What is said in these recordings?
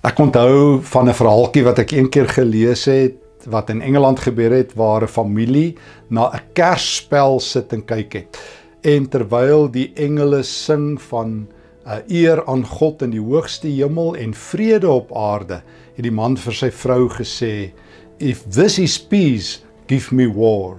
Ek onthou van 'n verhaaltjie wat ek een keer gelees het, wat in Engeland gebeur het, waar 'n familie na 'n Kersspel sit en kyk het. En terwyl die engele sing van eer aan God in die hoogste hemel en vrede op aarde, het die man vir sy vrou gesê, "If this is peace, give me war."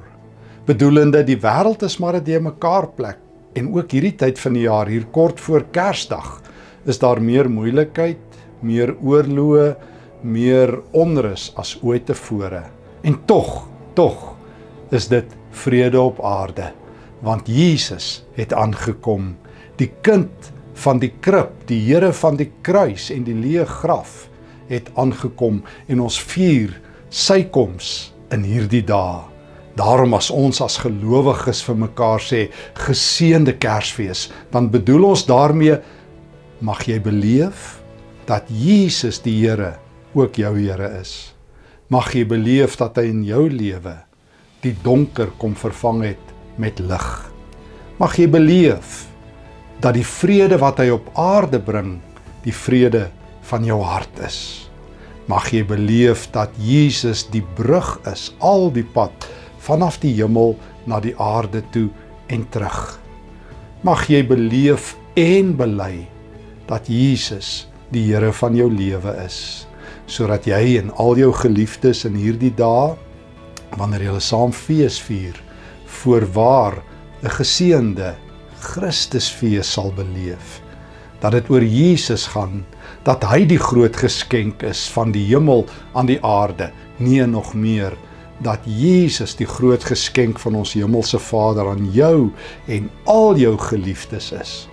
Bedoelende, die wêreld is maar 'n de mekaar plek. En ook hierdie tyd van die jaar, hier kort voor Kersdag, is daar meer moeilikheid, meer oorloë, meer onrus as ooit tevore. En tog is dit vrede op aarde, want Jesus het aangekom, die kind van die krib, die Here van die kruis en die leë graf het aangekom en ons vier sy koms in hierdie dae. Daarom as ons as gelowiges vir mekaar sê, geseënde Kersfees, dan bedoel ons daarmee, mag jy beleef dat Jesus die Here ook jou Here is. Mag jy beleef dat hy in jou lewe die donker kom vervang het met lig. Mag jy beleef dat die vrede wat hy op aarde bring, die vrede van jou hart is. Mag jy beleef dat Jesus die brug is, al die pad, vanaf die hemel na die aarde toe en terug. Mag jy beleef en bely dat Jesus die Here van jou lewe is, sodat jy en al jou geliefdes in hierdie dae, wanneer julle saam fees vier, voorwaar 'n geseënde Christusfees sal beleef. Dat dit oor Jesus gaan, dat hy die groot geskenk is van die hemel aan die aarde, nee nog meer, dat Jesus die groot geskenk van ons hemelse Vader aan jou en al jou geliefdes is.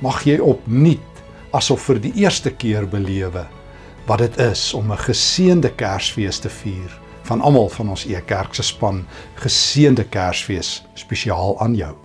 Mag jy opnuut, asof vir die eerste keer belewe, wat dit is om 'n geseënde Kersfees te vier, van almal van ons E-Kerk se span, geseënde Kersfees spesiaal aan jou.